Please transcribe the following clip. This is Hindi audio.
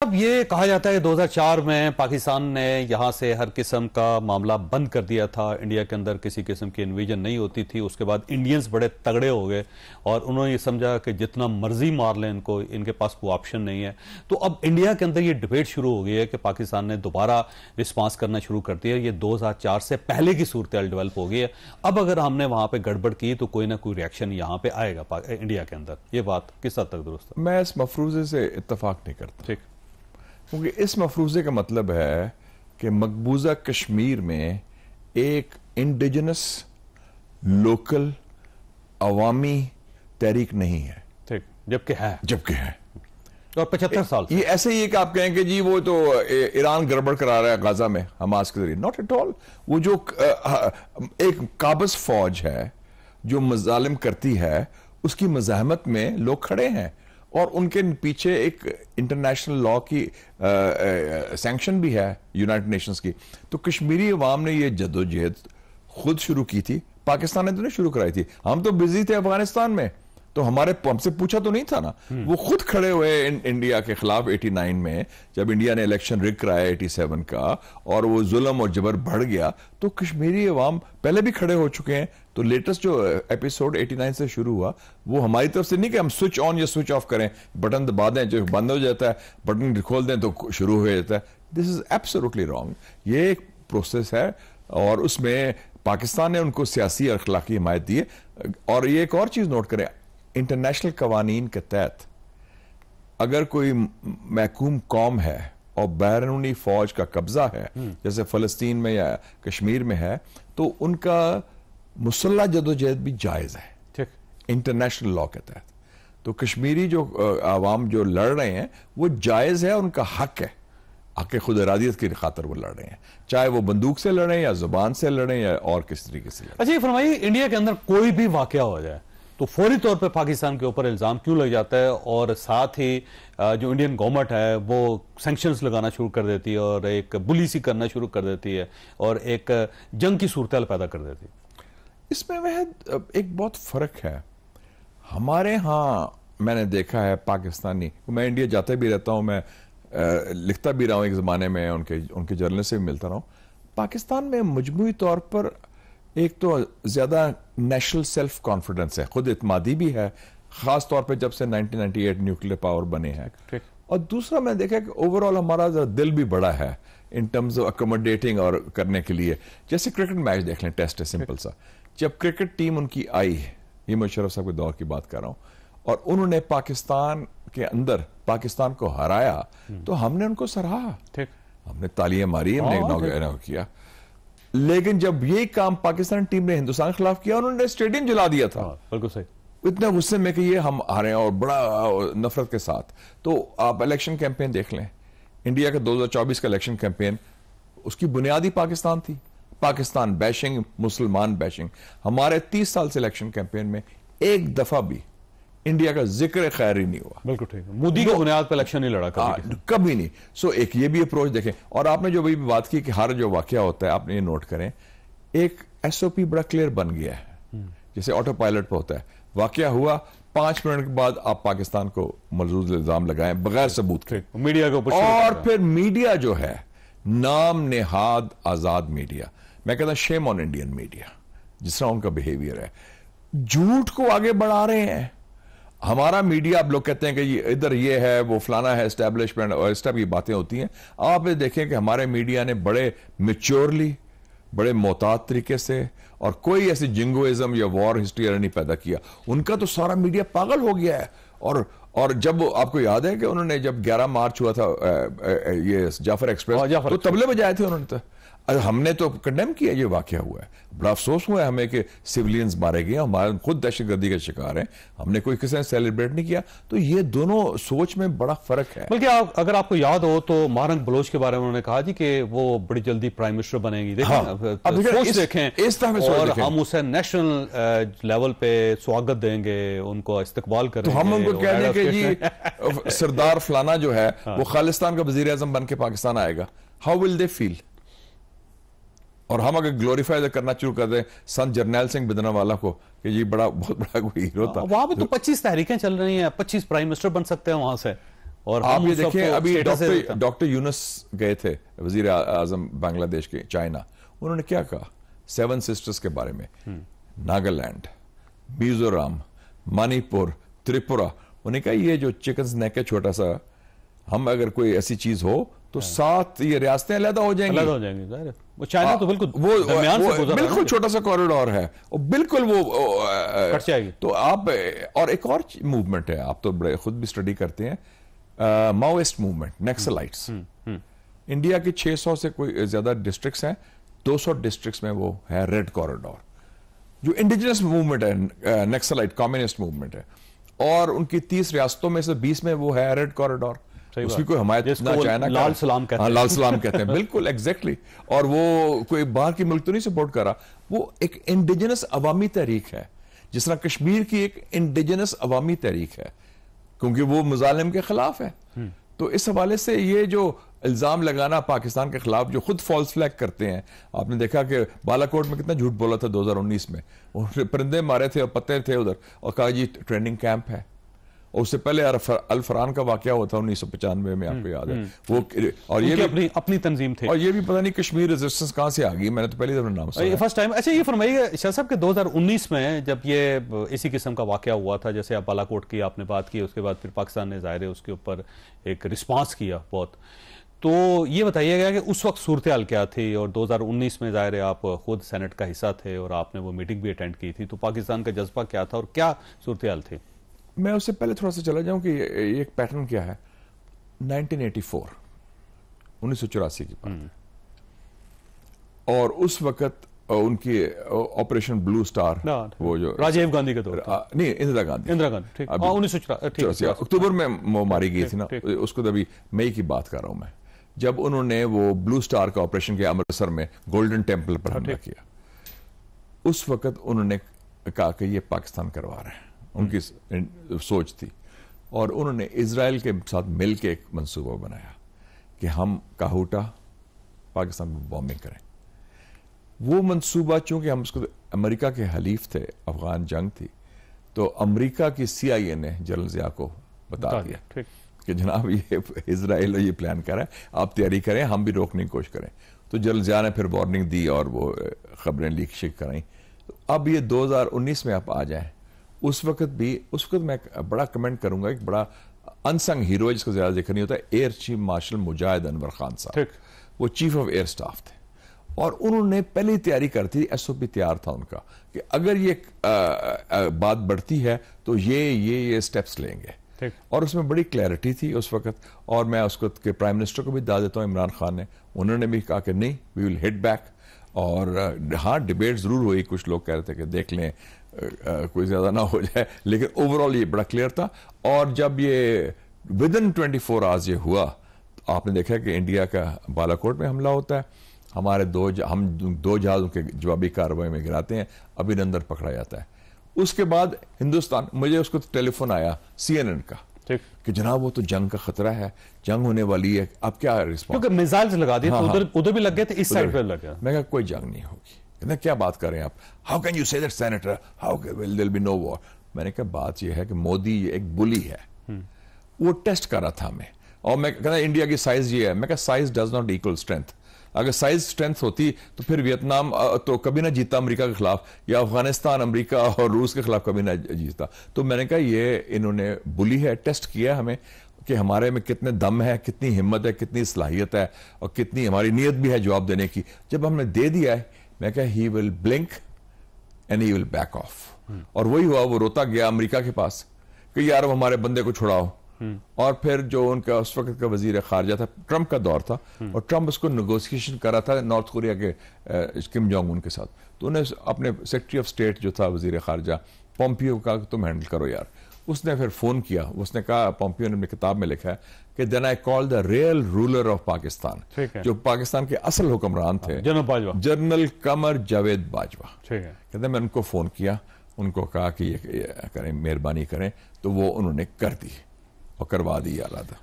अब ये कहा जाता है 2004 में पाकिस्तान ने यहां से हर किस्म का मामला बंद कर दिया था। इंडिया के अंदर किसी किस्म की इन्वेजन नहीं होती थी। उसके बाद इंडियंस बड़े तगड़े हो गए और उन्होंने ये समझा कि जितना मर्जी मार लें इनको, इनके पास कोई ऑप्शन नहीं है। तो अब इंडिया के अंदर ये डिबेट शुरू हो गई है कि पाकिस्तान ने दोबारा रिस्पांस करना शुरू कर दिया। ये 2004 से पहले की सूरत डेवलप हो गई है। अब अगर हमने वहां पर गड़बड़ की तो कोई ना कोई रिएक्शन यहां पर आएगा इंडिया के अंदर। ये बात किस हद तक दुरुस्त है? मैं इस मफरूजे से इत्तफाक नहीं करता, ठीक, क्योंकि इस मफरूजे का मतलब है कि मकबूजा कश्मीर में एक इंडिजिनस लोकल अवामी तहरीक नहीं है। ठीक, जबकि है और 75 साल से। ये ऐसे ही है कि आप कहें कि जी वो तो ईरान गड़बड़ करा रहा है गाजा में हमास के जरिए। Not at all. वो जो एक काबज फौज है जो मजालिम करती है, उसकी मज़ाहमत में लोग खड़े हैं और उनके पीछे एक इंटरनेशनल लॉ की सैंक्शन भी है, यूनाइटेड नेशंस की। तो कश्मीरी अवाम ने ये जद्दोजहद खुद शुरू की थी, पाकिस्तान ने तो नहीं शुरू कराई थी। हम तो बिजी थे अफगानिस्तान में, तो हमसे पूछा तो नहीं था ना। वो खुद खड़े हुए इंडिया के खिलाफ 89 में, जब इंडिया ने इलेक्शन रिग कराया 87 का और वो जुल्म और जबर बढ़ गया, तो कश्मीरी अवाम पहले भी खड़े हो चुके हैं। तो लेटेस्ट जो एपिसोड 89 से शुरू हुआ वो हमारी तरफ से नहीं कि हम स्विच ऑन या स्विच ऑफ करें, बटन दबा दें जो बंद हो जाता है, बटन खोल दें तो शुरू हो जाता है। This is absolutely wrong. ये एक प्रोसेस है और उसमें पाकिस्तान ने उनको सियासी और अखलाकी हिमायत दी है। और ये एक और चीज नोट करें, इंटरनेशनल कवानीन के तहत अगर कोई महकूम कौम है और बैरूनी फौज का कब्जा है, जैसे फलस्तीन में या कश्मीर में है, तो उनका मुसल्ला जदोजहद भी जायज है, ठीक, इंटरनेशनल लॉ के तहत। तो कश्मीरी जो आवाम जो लड़ रहे हैं वो जायज है, उनका हक है, हक खुद इरादियत की खातर वो लड़ रहे हैं, चाहे वो बंदूक से लड़ें या जुबान से लड़ें या और किस तरीके से लड़ें। अच्छा, ये फरमाइए, इंडिया के अंदर कोई भी वाकया हो जाए तो फौरी तौर पे पाकिस्तान के ऊपर इल्जाम क्यों लग जाता है और साथ ही जो इंडियन गवर्नमेंट है वो सैंक्शंस लगाना शुरू कर देती है और एक बुलीसी करना शुरू कर देती है और एक जंग की सूरत पैदा कर देती है? इसमें वह एक बहुत फर्क है। हमारे यहाँ मैंने देखा है पाकिस्तानी, मैं इंडिया जाते भी रहता हूँ, मैं लिखता भी रहा हूँ, एक जमाने में उनके जर्नल से भी मिलता रहा हूँ। पाकिस्तान में मजमूई तौर पर एक तो ज्यादा नेशनल सेल्फ कॉन्फिडेंस है, खुद इत्मादी भी है, खास तौर पे जब से 1998 न्यूक्लियर पावर बने हैं। और दूसरा मैंने देखा कि ओवरऑल हमारा दिल भी बड़ा है इन टर्म्स ऑफ अकोमोडेटिंग और करने के लिए। जैसे क्रिकेट मैच देख लें, टेस्ट है सिंपल सा। जब क्रिकेट टीम उनकी आई, ये मुशर्रफ साहब के दौर की बात कर रहा हूं, और उन्होंने पाकिस्तान के अंदर पाकिस्तान को हराया, तो हमने उनको सराहा, हमने तालियां मारी, हमने किया। लेकिन जब ये काम पाकिस्तान टीम ने हिंदुस्तान के खिलाफ किया, उन्होंने स्टेडियम जला दिया था। बिल्कुल सही। इतने गुस्से में कि ये हम हारे और बड़ा नफरत के साथ। तो आप इलेक्शन कैंपेन देख लें, इंडिया का 2024 का इलेक्शन कैंपेन, उसकी बुनियादी पाकिस्तान थी, पाकिस्तान बैशिंग, मुसलमान बैशिंग। हमारे 30 साल से इलेक्शन कैंपेन में एक दफा भी इंडिया का जिक्र खैर ही नहीं हुआ। बिल्कुल ठीक। मोदी की बुनियाद पर इलेक्शन नहीं लड़ा कभी नहीं। सो एक ये भी अप्रोच देखें। और आपने जो भी बात की कि हर जो वाकया होता है, आपने ये नोट करें, एक एसओपी बड़ा क्लियर बन गया है, जैसे ऑटो पायलट पर होता है। वाकया हुआ, 5 मिनट के बाद आप पाकिस्तान को मलजूज इल्जाम लगाएं बगैर सबूत के, मीडिया को, और फिर मीडिया जो है, नाम नेहाद आजाद मीडिया, मैं कहता शेम ऑन इंडियन मीडिया, जिस तरह उनका बिहेवियर है, झूठ को आगे बढ़ा रहे हैं। हमारा मीडिया, आप लोग कहते हैं कि इधर ये है, वो फलाना है, एस्टेब्लिशमेंट और इस तरह की बातें होती हैं। आप ये देखें कि हमारे मीडिया ने बड़े मैच्योरली, बड़े मोहतात तरीके से, और कोई ऐसी जिंगोइज्म या वॉर हिस्ट्री नहीं पैदा किया। उनका तो सारा मीडिया पागल हो गया है। और जब आपको याद है कि उन्होंने जब 11 मार्च हुआ था ये जाफर एक्सप्रेस, तो तबले बजाए थे उन्होंने। तो हमने तो कंडेम किया, ये वाकया हुआ है, बड़ा अफसोस हुआ है हमें कि सिविलियंस मारे गए, हमारे खुद दहशतगर्दी का शिकार हैं, हमने कोई किसी ने सेलिब्रेट नहीं किया। तो ये दोनों सोच में बड़ा फर्क है। बल्कि अगर आपको याद हो तो महारंग बलोच के बारे में उन्होंने कहा जी कि वो बड़ी जल्दी प्राइम मिनिस्टर बनेगी। देखें इस तरह और हम उसे नेशनल लेवल पे स्वागत देंगे, उनको इस्तकबाल करेंगे। तो हम उनको कह दें कि जी सरदार फलाना जो है वो खालिस्तान का वजीर आजम बन के पाकिस्तान आएगा, हाउ विल दे फील? और हम अगर ग्लोरीफाई करना शुरू कर दें संत जरनैल सिंह बिदनावाला को कि ये बहुत बड़ा कोई हीरो था। वहां पे तो 25 तहरीकें चल रही हैं, 25 प्राइम मिनिस्टर बन सकते हैं वहां से। और आप हम ये उस सबको देखें, अभी status से देते हैं। डॉक्टर यूनुस गए थे, वजीर आजम बांग्लादेश के, चाइना, उन्होंने क्या कहा 7 सिस्टर्स के बारे में, नागालैंड, मिजोरम, मणिपुर, त्रिपुरा। उन्होंने कहा ये जो चिकन नेक है छोटा सा, हम अगर कोई ऐसी चीज हो तो 7 ये रियासतें अलग हो जाएंगी। अलग हो जाएंगे जाहिर है। वो चाइना तो बिल्कुल वो दरमियान से गुजर रहा है बिल्कुल ना। छोटा सा कॉरिडोर है और बिल्कुल वो कट जाएगी। तो आप, और एक और मूवमेंट है, आप तो बड़े खुद भी स्टडी करते हैं, माओइस्ट मूवमेंट, नक्सलाइट्स। इंडिया के 600 से कोई ज्यादा डिस्ट्रिक्ट्स हैं, 200 डिस्ट्रिक्ट्स में वो है रेड कॉरिडोर, जो इंडिजिनस मूवमेंट है, नक्सलाइट कम्युनिस्ट मूवमेंट है, और उनकी 30 रियासतों में से 20 में वो है रेड कॉरिडोर। उसकी कोई हमायत ना चाइना, लाल सलाम कहते हैं। लाल सलाम कहते हैं, बिल्कुल एग्जैक्टली। और वो कोई बाहर की मुल्क तो नहीं सपोर्ट कर रहा, वो एक इंडिजिनस अवामी तहरीक है, जिस तरह कश्मीर की एक इंडिजिनस अवामी तहरीक है, क्योंकि वो मुजालिम के खिलाफ है। तो इस हवाले से ये जो इल्जाम लगाना पाकिस्तान के खिलाफ, जो खुद फॉल्स फ्लैग करते हैं, आपने देखा कि बालाकोट में कितना झूठ बोला था 2019 में, और परिंदे मारे थे और पत्ते थे उधर, और कहा जी ट्रेनिंग कैंप है। और उससे पहले अल फरहान का वाकया हुआ था 1995 में, आपको याद है वो, और ये भी अपनी तंजीम थे, और ये भी पता नहीं कश्मीर रेजिस्टेंस कहां से आ गई, मैंने तो पहली दफा नाम सुना फर्स्ट टाइम। अच्छा ये फरमाइएगा शाह साहब के 2019 में जब ये इसी किस्म का वाकया हुआ था, जैसे आप बालाकोट की आपने बात की, उसके बाद फिर पाकिस्तान ने ज़ाहिर है उसके ऊपर एक रिस्पांस किया बहुत, तो ये बताइएगा कि उस वक्त सूरत हाल क्या थी, और 2019 में ज़ाहिर है आप खुद सेनेट का हिस्सा थे और आपने वो मीटिंग भी अटेंड की थी, तो पाकिस्तान का जज्बा क्या था और क्या सूरत हाल थी? मैं उससे पहले थोड़ा सा चला जाऊं कि ये एक पैटर्न क्या है। 1984 1984 की बात, और उस वक्त उनकी ऑपरेशन ब्लू स्टार, वो जो राजीव गांधी के दौर, नहीं इंदिरा गांधी, ठीक, 1984 अक्टूबर में वो मारी गई थी ना, उसको तो अभी मई की बात कर रहा हूं मैं, जब उन्होंने वो ब्लू स्टार का ऑपरेशन किया अमृतसर में, गोल्डन टेम्पल पर हमला किया। उस वक्त उन्होंने कहा कि ये पाकिस्तान करवा रहे हैं, उनकी सोच थी, और उन्होंने इजराइल के साथ मिलकर एक मंसूबा बनाया कि हम काहूटा पाकिस्तान में बॉम्बिंग करें। वो मंसूबा, चूंकि हम उसको अमेरिका के हलीफ थे, अफगान जंग थी, तो अमेरिका की CIA ने जनरल जिया को बता दिया कि जनाब ये इजराइल ये प्लान कर रहा है, आप तैयारी करें, हम भी रोकने की कोशिश करें। तो जनरल जिया ने फिर वार्निंग दी और वो खबरें लीक शिक कराई। तो अब ये 2019 में आप आ जाए, उस वक्त मैं बड़ा कमेंट करूंगा, एक बड़ा अनसंग हीरो जिसका ज्यादा जिक्र नहीं होता, एयर चीफ मार्शल मुजाहिद अनवर खान साहब, वो चीफ ऑफ एयर स्टाफ थे, और उन्होंने पहले ही तैयारी कर थी, SOP तैयार था उनका कि अगर ये बात बढ़ती है तो ये स्टेप्स लेंगे, और उसमें बड़ी क्लैरिटी थी उस वक्त। और मैं उस वक्त के प्राइम मिनिस्टर को भी दाद देता हूं, इमरान खान ने, उन्होंने भी कहा कि नहीं, वी विल हिट बैक। और हाँ, डिबेट जरूर हुई, कुछ लोग कह रहे थे कि देख लें कोई ज्यादा ना हो जाए, लेकिन ओवरऑल ये बड़ा क्लियर था। और जब ये विद इन 24 आवर्स ये हुआ, तो आपने देखा कि इंडिया का बालाकोट में हमला होता है, हमारे हम दो जहाजों के जवाबी कार्रवाई में गिराते हैं, अभिनंदन पकड़ा जाता है। उसके बाद हिंदुस्तान, मुझे उसको टेलीफोन आया CNN का कि जनाब वो तो जंग का खतरा है, जंग होने वाली है, अब क्या रिस्पॉन्स, क्योंकि मिसाइल्स लगा दिए, उधर भी लग गए थे, इस साइड पे लग गया। मैं कहा कोई जंग नहीं होगी। कहते क्या बात कर रहे हैं आप, how can you say that senator, how will there be no war. मैंने कहा बात यह है कि मोदी एक बुली है, वो टेस्ट कर रहा था हमें, और मैं कहता इंडिया की साइज ये है। मैं कहा size does not equal strength. अगर साइज स्ट्रेंथ होती तो फिर वियतनाम तो कभी ना जीता अमेरिका के खिलाफ, या अफगानिस्तान अमेरिका और रूस के खिलाफ कभी ना जीता। तो मैंने कहा ये इन्होंने बुली है, टेस्ट किया हमें कि हमारे में कितने दम है, कितनी हिम्मत है, कितनी सलाहियत है, और कितनी हमारी नीयत भी है जवाब देने की। जब हमने दे दिया है, मैं कहा he will blink and he will back of. और वही हुआ, वो रोता गया अमेरिका के पास कि यार हमारे बंदे को छुड़ाओ। और फिर जो उनका उस वक्त का वजीर खारजा था, ट्रंप का दौर था, और ट्रंप उसको नेगोशिएशन कर रहा था नॉर्थ कोरिया के किम जोंग उन के साथ। तो उन्हें अपने सेक्रेटरी ऑफ स्टेट जो था वजीर खारजा पोम्पियो का, तुम हैंडल करो यार। उसने फिर फोन किया, उसने कहा, पोम्पियो ने अपनी किताब में लिखा है कि then I call the real ruler of Pakistan, जो पाकिस्तान के असल हुक्मरान थे, जनरल कमर जावेद बाजवा। कहते मैं उनको फोन किया, उनको कहा कि ये करें, मेहरबानी करें, तो वो उन्होंने कर दी और करवा दी आलादा।